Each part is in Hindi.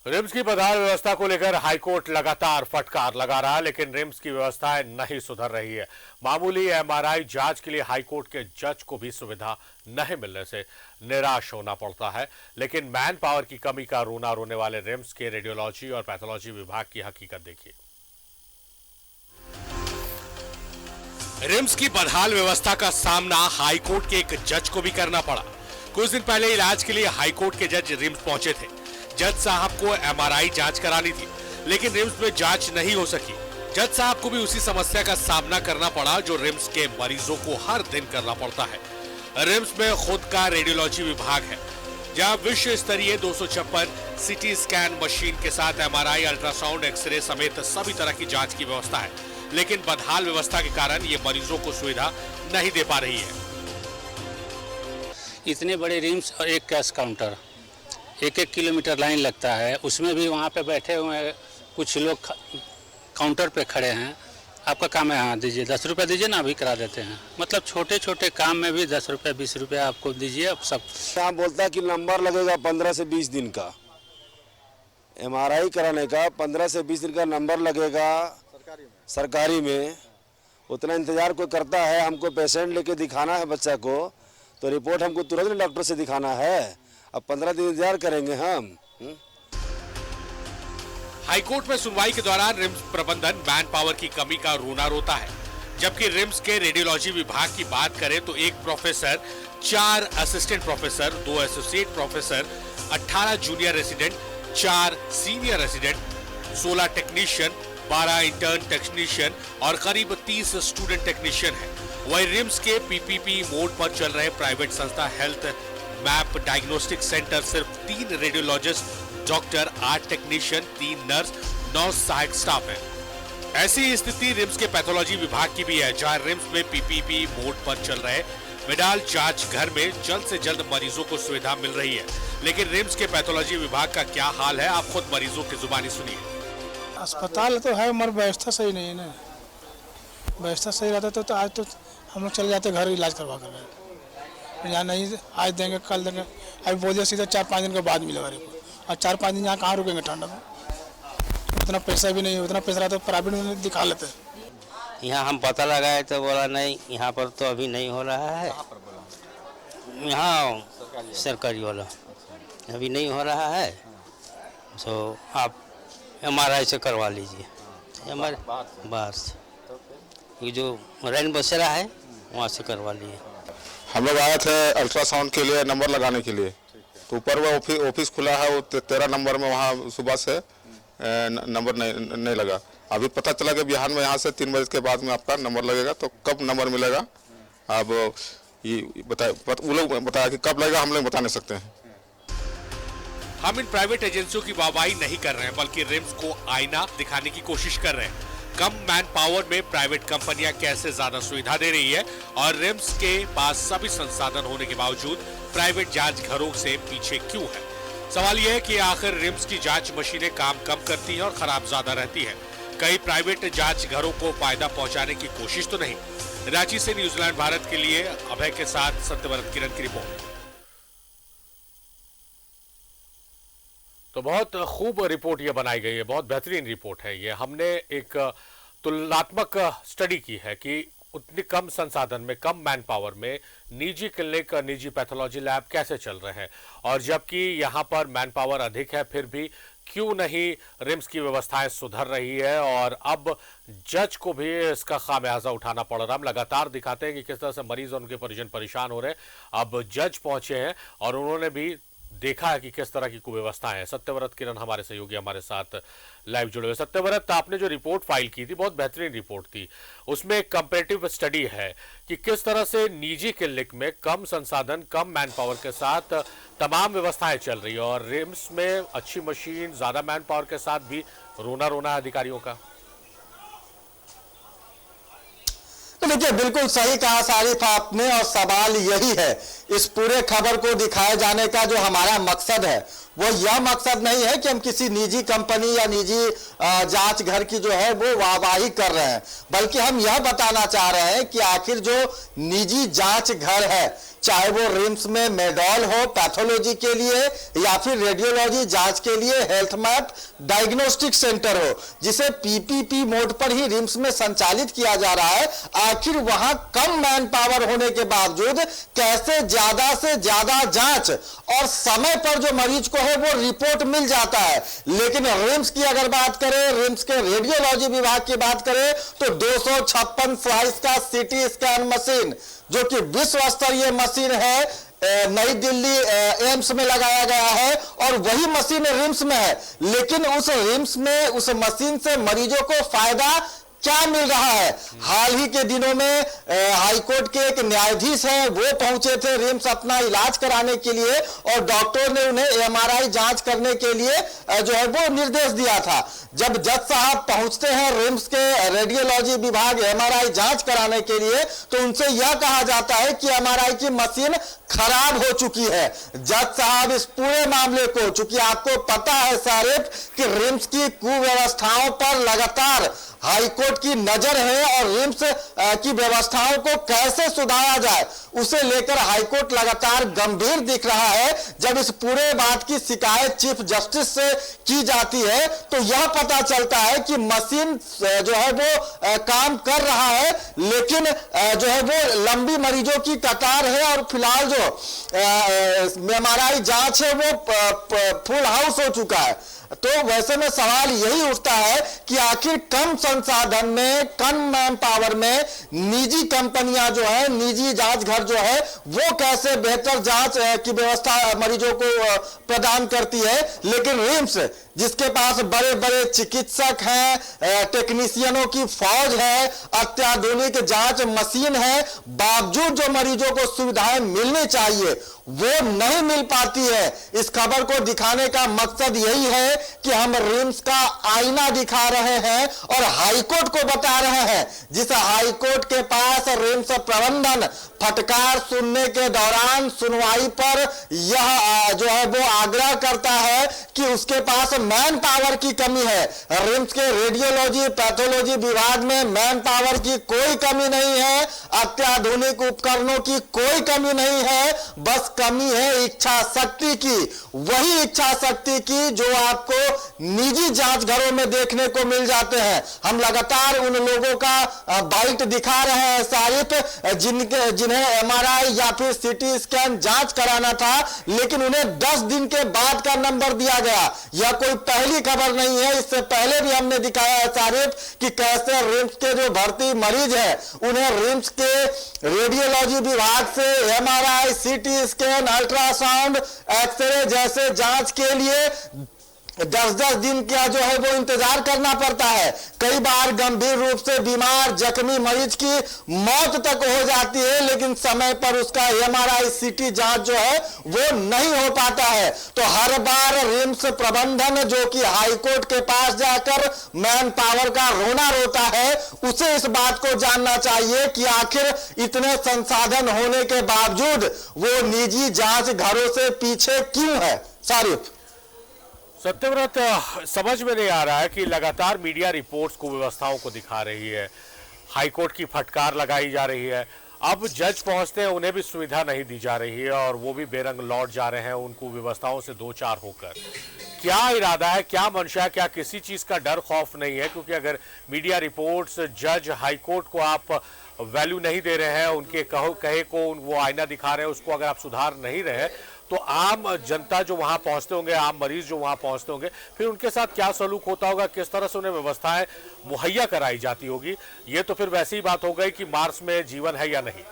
रिम्स की बदहाल व्यवस्था को लेकर हाईकोर्ट लगातार फटकार लगा रहा है, लेकिन रिम्स की व्यवस्थाएं नहीं सुधर रही है। मामूली एमआरआई जांच के लिए हाईकोर्ट के जज को भी सुविधा नहीं मिलने से निराश होना पड़ता है। लेकिन मैन पावर की कमी का रोना रोने वाले रिम्स के रेडियोलॉजी और पैथोलॉजी विभाग की हकीकत देखिए। रिम्स की बदहाल व्यवस्था का सामना हाईकोर्ट के एक जज को भी करना पड़ा। कुछ दिन पहले इलाज के लिए हाईकोर्ट के जज रिम्स पहुंचे थे। जज साहब को एमआरआई जांच करानी थी, लेकिन रिम्स में जांच नहीं हो सकी। जज साहब को भी उसी समस्या का सामना करना पड़ा जो रिम्स के मरीजों को हर दिन करना पड़ता है। रिम्स में खुद का रेडियोलॉजी विभाग है, जहां विश्व स्तरीय 256 सीटी स्कैन मशीन के साथ एमआरआई, अल्ट्रासाउंड, एक्सरे समेत सभी तरह की जांच की व्यवस्था है। लेकिन बदहाल व्यवस्था के कारण ये मरीजों को सुविधा नहीं दे पा रही है। इतने बड़े रिम्स और एक कैश काउंटर, 1-1 किलोमीटर लाइन लगता है। उसमें भी वहाँ पे बैठे हुए कुछ लोग काउंटर पे खड़े हैं। आपका काम है, हाँ दीजिए 10 रुपये दीजिए ना, अभी करा देते हैं। मतलब छोटे छोटे काम में भी 10 रुपये 20 रुपये आपको दीजिए। अब सब यहाँ बोलता है कि नंबर लगेगा 15 से 20 दिन का, एमआरआई कराने का 15 से 20 दिन का नंबर लगेगा सरकारी में। उतना इंतजार कोई करता है? हमको पेशेंट लेके दिखाना है बच्चा को, तो रिपोर्ट हमको तुरंत डॉक्टर से दिखाना है। अब 15 दिन इंतजार करेंगे हम। हाईकोर्ट में सुनवाई के दौरान रिम्स प्रबंधन मैन पावर की कमी का रोना रोता है। जबकि रिम्स के रेडियोलॉजी विभाग की बात करें तो 1 professor, 4 assistant professor, 2 associate professor, 18 junior resident, 4 senior resident, 16 technician, 12 intern technician और करीब 30 स्टूडेंट टेक्नीशियन है। वही रिम्स के पीपीपी मोड पर चल रहे प्राइवेट संस्था हेल्थ मैप डायग्नोस्टिक सेंटर सिर्फ 3 रेडियोलॉजिस्ट, डॉक्टर, 8 टेक्नीशियन, 3 नर्स, 9 सहायक स्टाफ है। ऐसी स्थिति रिम्स के पैथोलॉजी विभाग की भी है, जहां रिम्स में पीपीपी मोड पर चल रहे मेडाल जांच घर में जल्द से जल्द मरीजों को सुविधा मिल रही है। लेकिन रिम्स के पैथोलॉजी विभाग का क्या हाल है, आप खुद मरीजों की जुबानी सुनिए। अस्पताल तो है मगर व्यवस्था सही नहीं है ना। व्यवस्था सही रहता तो आज तो हम लोग चले जाते घर इलाज करवा कर। यहाँ नहीं, आज देंगे कल देंगे, अभी बोलिए सीधे 4-5 दिन के बाद मिलेगा रिपोर्ट। और 4-5 दिन यहाँ कहाँ रुकेंगे ठंडा में? उतना पैसा भी नहीं है। उतना पैसा रहता तो प्राइवेट में दिखा लेते। यहाँ हम पता लगाए तो बोला नहीं, यहाँ पर तो अभी नहीं हो रहा है। यहाँ सरकारी वाला अभी नहीं हो रहा है, तो आप एमआरआई से करवा लीजिए। बाहर से ये जो रैन बसेरा है वहाँ से करवा लिए। हम लोग आए थे अल्ट्रासाउंड के लिए, नंबर लगाने के लिए, तो ऊपर वो ऑफिस खुला है, वो 13 नंबर में वहाँ सुबह से नंबर नहीं लगा। अभी पता चला कि बिहार में यहाँ से 3 बजे के बाद में आपका नंबर लगेगा। तो कब नंबर मिलेगा अब ये वो लोग बताया कि कब लगेगा, हम लोग बता नहीं सकते हैं। हम इन प्राइवेट एजेंसियों की वाहवाही नहीं कर रहे हैं, बल्कि रिम्स को आईना दिखाने की कोशिश कर रहे हैं। कम मैन पावर में प्राइवेट कंपनियां कैसे ज्यादा सुविधा दे रही है और रिम्स के पास सभी संसाधन होने के बावजूद प्राइवेट जांच घरों से पीछे क्यों है। सवाल यह है कि आखिर रिम्स की जांच मशीनें काम कम करती हैं और खराब ज्यादा रहती है। कई प्राइवेट जांच घरों को फायदा पहुंचाने की कोशिश तो नहीं। रांची से न्यूजीलैंड भारत के लिए अभय के साथ सत्यव्रत किरण की रिपोर्ट। तो बहुत खूब रिपोर्ट ये बनाई गई है, बहुत बेहतरीन रिपोर्ट है ये। हमने एक तुलनात्मक स्टडी की है कि उतनी कम संसाधन में, कम मैन पावर में निजी क्लिनिक, निजी पैथोलॉजी लैब कैसे चल रहे हैं, और जबकि यहाँ पर मैन पावर अधिक है फिर भी क्यों नहीं रिम्स की व्यवस्थाएं सुधर रही है। और अब जज को भी इसका खामियाजा उठाना पड़ रहा है। हम लगातार दिखाते हैं कि किस तरह से मरीज और उनके परिजन परेशान हो रहे हैं। अब जज पहुंचे हैं और उन्होंने भी देखा है कि किस तरह की कुव्यवस्थाएं हैं। सत्यव्रत किरण हमारे सहयोगी हमारे साथ लाइव जुड़े हुए। सत्यव्रत, आपने जो रिपोर्ट फाइल की थी बहुत बेहतरीन रिपोर्ट थी। उसमें एक कंपैरेटिव स्टडी है कि किस तरह से निजी क्लिनिक में कम संसाधन, कम मैन पावर के साथ तमाम व्यवस्थाएं चल रही है और रिम्स में अच्छी मशीन, ज्यादा मैन पावर के साथ भी रोना रोना है अधिकारियों का। तो देखिए, बिल्कुल सही कहा सारिफ आपने, और सवाल यही है इस पूरे खबर को दिखाए जाने का। जो हमारा मकसद है वो यह मकसद नहीं है कि हम किसी निजी कंपनी या निजी जांच घर की जो है वो वाहवाही कर रहे हैं, बल्कि हम यह बताना चाह रहे हैं कि आखिर जो निजी जांच घर है, चाहे वो रिम्स में मेडॉल हो पैथोलॉजी के लिए या फिर रेडियोलॉजी जांच के लिए हेल्थ मैप डायग्नोस्टिक सेंटर हो, जिसे पीपीपी मोड पर ही रिम्स में संचालित किया जा रहा है। आखिर वहां कम मैन पावर होने के बावजूद कैसे ज्यादा से ज्यादा जांच और समय पर जो मरीज को है वो रिपोर्ट मिल जाता है। लेकिन रिम्स की अगर बात करें, रिम्स के रेडियोलॉजी विभाग की बात करें तो 256 स्लाइस का सीटी स्कैन मशीन, जो कि विश्व स्तरीय मशीन है, नई दिल्ली एम्स में लगाया गया है और वही मशीन रिम्स में है। लेकिन उस रिम्स में उस मशीन से मरीजों को फायदा क्या मिल रहा है? हाल ही के दिनों में हाईकोर्ट के एक न्यायाधीश हैं, वो पहुंचे थे रिम्स अपना इलाज कराने के लिए और डॉक्टर ने उन्हें एमआरआई जांच करने के लिए जो है वो निर्देश दिया था। जब जज साहब पहुंचते हैं रिम्स के रेडियोलॉजी विभाग एमआरआई जांच कराने के लिए, तो उनसे यह कहा जाता है कि एमआरआई की मशीन खराब हो चुकी है। जज साहब इस पूरे मामले को, चूंकि आपको पता है सारिफ कि रिम्स की कुव्यवस्थाओं पर लगातार हाईकोर्ट की नजर है और रिम्स की व्यवस्थाओं को कैसे सुधारा जाए उसे लेकर हाईकोर्ट लगातार गंभीर दिख रहा है। जब इस पूरे बात की शिकायत चीफ जस्टिस से की जाती है तो यह पता चलता है कि मशीन जो है वो काम कर रहा है, लेकिन जो है वो लंबी मरीजों की कतार है और फिलहाल जो एमआरआई जांच है वो फुल हाउस हो चुका है। तो वैसे में सवाल यही उठता है कि आखिर कम संसाधन में, कम मैन पावर में निजी कंपनियां जो है, निजी जांच घर जो है वो कैसे बेहतर जांच की व्यवस्था मरीजों को प्रदान करती है। लेकिन रिम्स जिसके पास बड़े बड़े चिकित्सक हैं, टेक्नीशियनों की फौज है, अत्याधुनिक जांच मशीन है, बावजूद जो मरीजों को सुविधाएं मिलनी चाहिए वो नहीं मिल पाती है। इस खबर को दिखाने का मकसद यही है कि हम रिम्स का आईना दिखा रहे हैं और हाईकोर्ट को बता रहे हैं, जिस हाईकोर्ट के पास रिम्स प्रबंधन फटकार सुनने के दौरान सुनवाई पर यह जो है वो आग्रह करता है कि उसके पास मैन पावर की कमी है। रिम्स के रेडियोलॉजी पैथोलॉजी विभाग में मैन पावर की कोई कमी नहीं है, अत्याधुनिक उपकरणों की कोई कमी नहीं है, बस कमी है इच्छा शक्ति की। वही इच्छा शक्ति की जो आपको निजी जांच घरों में देखने को मिल जाते हैं। हम लगातार उन लोगों का बाइट दिखा रहे हैं सारिफ जिन्हें एमआरआई या फिर सीटी स्कैन जांच कराना था, लेकिन उन्हें 10 दिन के बाद का नंबर दिया गया। यह कोई पहली खबर नहीं है, इससे पहले भी हमने दिखाया है सारिफ कि कैसे रिम्स के जो भर्ती मरीज है उन्हें रिम्स के रेडियोलॉजी विभाग से MRI, CT scan, ultrasound, x ray जैसे जांच के लिए 10-10 दिन का जो है वो इंतजार करना पड़ता है। कई बार गंभीर रूप से बीमार जख्मी मरीज की मौत तक हो जाती है, लेकिन समय पर उसका एमआरआई सीटी जांच जो है वो नहीं हो पाता है। तो हर बार रिम्स प्रबंधन जो कि हाईकोर्ट के पास जाकर मैन पावर का रोना रोता है, उसे इस बात को जानना चाहिए कि आखिर इतने संसाधन होने के बावजूद वो निजी जांच घरों से पीछे क्यों है। सारिफ सत्यव्रत, समझ में नहीं आ रहा है कि लगातार मीडिया रिपोर्ट्स को व्यवस्थाओं को दिखा रही है, हाईकोर्ट की फटकार लगाई जा रही है, अब जज पहुंचते हैं उन्हें भी सुविधा नहीं दी जा रही है और वो भी बेरंग लौट जा रहे हैं उनको व्यवस्थाओं से दो चार होकर। क्या इरादा है, क्या मंशा है, क्या किसी चीज का डर खौफ नहीं है? क्योंकि अगर मीडिया रिपोर्ट्स, जज, हाईकोर्ट को आप वैल्यू नहीं दे रहे हैं, उनके कहे को वो आईना दिखा रहे हैं, उसको अगर आप सुधार नहीं रहे, तो आम जनता जो वहां पहुंचते होंगे, आम मरीज जो वहां पहुंचते होंगे, फिर उनके साथ क्या सलूक होता होगा, किस तरह से उन्हें व्यवस्थाएं मुहैया कराई जाती होगी? ये तो फिर वैसी ही बात हो गई कि मार्स में जीवन है या नहीं।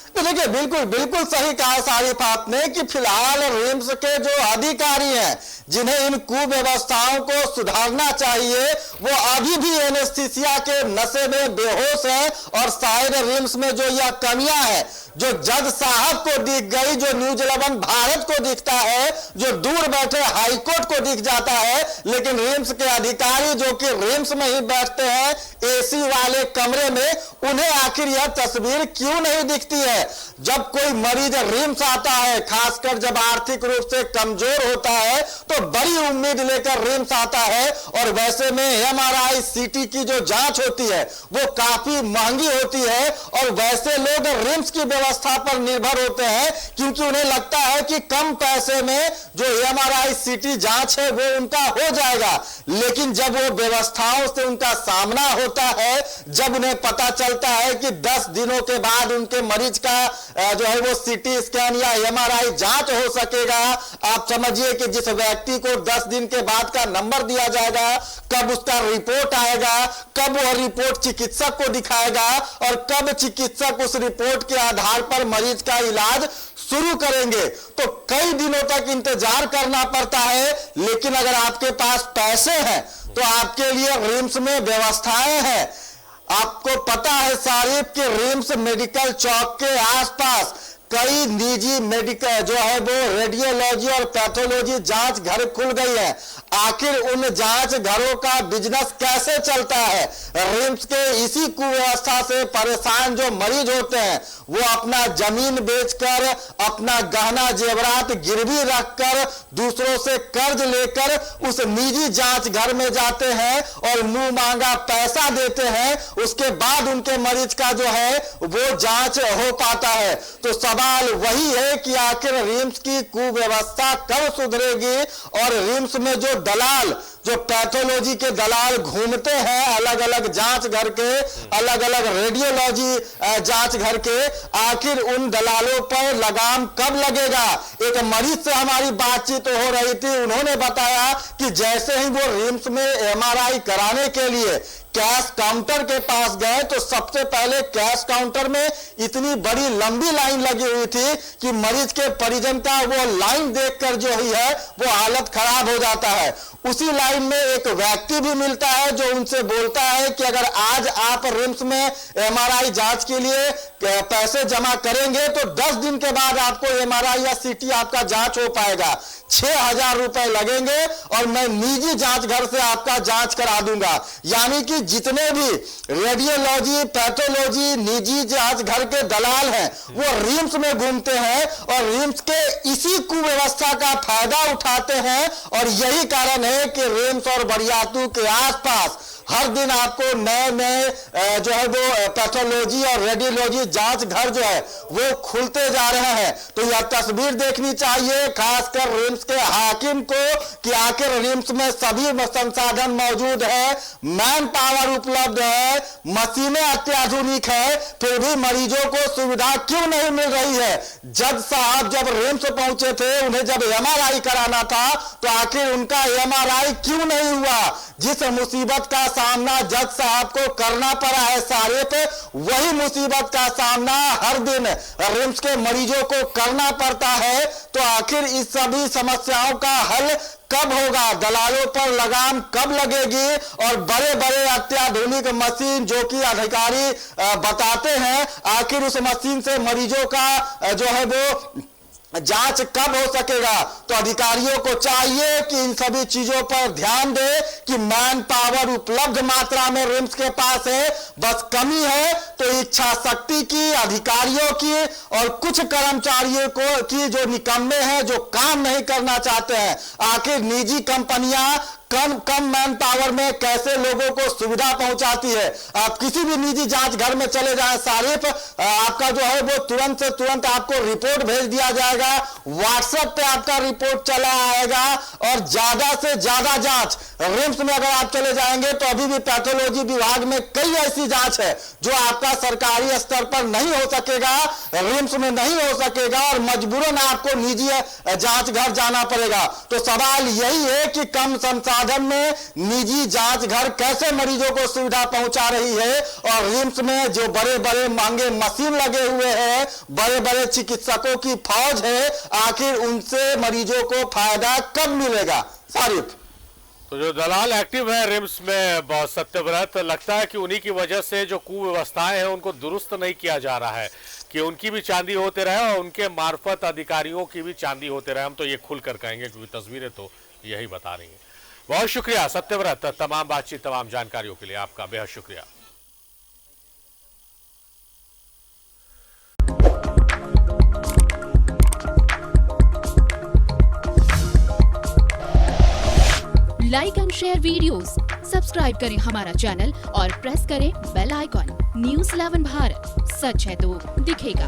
तो देखिए, बिल्कुल सही कहा सारिफ आपने कि फिलहाल रिम्स के जो अधिकारी हैं जिन्हें इन कुव्यवस्थाओं को सुधारना चाहिए, वो अभी भी एनेस्थीसिया के नशे में बेहोश हैं और शायद रिम्स में जो यह कमियां हैं जो जज साहब को दिख गई, जो न्यूज 11 भारत को दिखता है, जो दूर बैठे हाईकोर्ट को दिख जाता है, लेकिन रिम्स के अधिकारी जो कि रिम्स में ही बैठते हैं एसी वाले कमरे में, उन्हें आखिर यह तस्वीर क्यों नहीं दिखती है? जब कोई मरीज रिम्स आता है, खासकर जब आर्थिक रूप से कमजोर होता है, तो बड़ी उम्मीद लेकर रिम्स आता है। और वैसे में एमआरआई सीटी की जो जांच होती है वो काफी महंगी होती है, और वैसे लोग रिम्स की व्यवस्था पर निर्भर होते हैं क्योंकि उन्हें लगता है कि कम पैसे में जो एमआरआई सीटी जांच है वो उनका हो जाएगा। लेकिन जब वो व्यवस्थाओं से उनका सामना होता है, जब उन्हें पता चलता है कि 10 दिनों के बाद उनके मरीज का जो है वो सीटी स्कैन या एमआरआई जांच हो सकेगा, आप समझिए कि जिस व्यक्ति को 10 दिन के बाद का नंबर दिया जाएगा, कब उसका रिपोर्ट आएगा, कब वह रिपोर्ट चिकित्सक को दिखाएगा और कब चिकित्सक उस रिपोर्ट के आधार पर मरीज का इलाज शुरू करेंगे, तो कई दिनों तक इंतजार करना पड़ता है। लेकिन अगर आपके पास पैसे हैं तो आपके लिए रिम्स में व्यवस्थाएं हैं। आपको पता है सारिफ कि रिम्स मेडिकल चौक के आसपास कई निजी मेडिकल जो है वो रेडियोलॉजी और पैथोलॉजी जांच घर खुल गई है। आखिर उन जांच घरों का बिजनेस कैसे चलता है? रिम्स के इसी कुव्यवस्था से परेशान जो मरीज होते हैं वो अपना जमीन बेचकर, अपना गहना जेवरात गिरवी रखकर, दूसरों से कर्ज लेकर उस निजी जांच घर में जाते हैं और मुंह मांगा पैसा देते हैं। उसके बाद उनके मरीज का जो है वो जांच हो पाता है। तो सवाल वही है कि आखिर रिम्स की कुव्यवस्था कब सुधरेगी और रिम्स में जो दलाल, जो पैथोलॉजी के दलाल घूमते हैं अलग अलग जांच घर के, अलग अलग रेडियोलॉजी जांच घर के, आखिर उन दलालों पर लगाम कब लगेगा? एक मरीज से हमारी बातचीत हो रही थी, उन्होंने बताया कि जैसे ही वो रिम्स में एमआरआई कराने के लिए कैश काउंटर के पास गए तो सबसे पहले कैश काउंटर में इतनी बड़ी लंबी लाइन लगी हुई थी कि मरीज के परिजन का वो लाइन देखकर जो ही है वो हालत खराब हो जाता है। उसी लाइन में एक व्यक्ति भी मिलता है जो उनसे बोलता है कि अगर आज आप रिम्स में एमआरआई जांच के लिए पैसे जमा करेंगे तो 10 दिन के बाद आपको एमआरआई या सीटी आपका जांच हो पाएगा, 6,000 रुपए लगेंगे और मैं निजी जांच घर से आपका जांच करा दूंगा। यानी कि जितने भी रेडियोलॉजी, पैथोलॉजी, निजी जांच घर के दलाल हैं वो रिम्स में घूमते हैं और रिम्स के इसी कुव्यवस्था का फायदा उठाते हैं। और यही कारण है कि रिम्स और बरियातू के आसपास हर दिन आपको नए नए जो है वो पैथोलॉजी और रेडियोलॉजी जांच घर जो है वो खुलते जा रहे हैं। तो यह तस्वीर देखनी चाहिए खासकर रिम्स के हाकिम को कि आखिर रिम्स में सभी संसाधन मौजूद है, मैन पावर उपलब्ध है, मशीनें अत्याधुनिक है, फिर भी मरीजों को सुविधा क्यों नहीं मिल रही है? जज साहब जब रिम्स पहुंचे थे, उन्हें जब एमआरआई कराना था तो आखिर उनका एमआरआई क्यों नहीं हुआ? जिस मुसीबत का सामना जज साहब को करना पड़ा है सारिफ, वही मुसीबत का सामना हर दिन रिम्स के मरीजों को करना पड़ता है। तो आखिर इस सभी समस्याओं का हल कब होगा? दलालों पर लगाम कब लगेगी? और बड़े बड़े अत्याधुनिक मशीन जो कि अधिकारी बताते हैं, आखिर उस मशीन से मरीजों का जो है वो जांच कब हो सकेगा? तो अधिकारियों को चाहिए कि इन सभी चीजों पर ध्यान दे कि मैन पावर उपलब्ध मात्रा में रिम्स के पास है, बस कमी है तो इच्छा शक्ति की, अधिकारियों की और कुछ कर्मचारियों को की जो निकम्मे हैं, जो काम नहीं करना चाहते हैं। आखिर निजी कंपनियां कम मैन पावर में कैसे लोगों को सुविधा पहुंचाती है? आप किसी भी निजी जांच घर में चले जाएं सारिफ, आपका जो है वो तुरंत से तुरंत आपको रिपोर्ट भेज दिया जाएगा, व्हाट्सएप पे आपका रिपोर्ट चला आएगा और ज्यादा से ज्यादा जांच रिम्स में अगर आप चले जाएंगे तो अभी भी पैथोलॉजी विभाग में कई ऐसी जांच है जो आपका सरकारी स्तर पर नहीं हो सकेगा, रिम्स में नहीं हो सकेगा और मजबूरन आपको निजी जांच घर जाना पड़ेगा। तो सवाल यही है कि कम संसाधन में निजी जांच घर कैसे मरीजों को सुविधा पहुंचा रही है और रिम्स में जो बड़े बड़े महंगे मशीन लगे हुए हैं, बड़े बड़े चिकित्सकों की फौज है, आखिर उनसे मरीजों को फायदा कब मिलेगा? सारिफ। तो जो दलाल एक्टिव है रिम्स में बहुत सत्यव्रत, लगता है कि उन्हीं की वजह से जो कुव्यवस्थाएं हैं उनको दुरुस्त नहीं किया जा रहा है कि उनकी भी चांदी होते रहे और उनके मार्फत अधिकारियों की भी चांदी होते रहे। हम तो ये खुलकर कहेंगे क्योंकि तस्वीरें तो यही बता रही हैं। बहुत शुक्रिया सत्यव्रत, तमाम बातचीत तमाम जानकारियों के लिए आपका बेहद शुक्रिया। Like and share videos, subscribe करें हमारा चैनल और प्रेस करें बेल आइकॉन। न्यूज़ 11 भारत, सच है तो दिखेगा।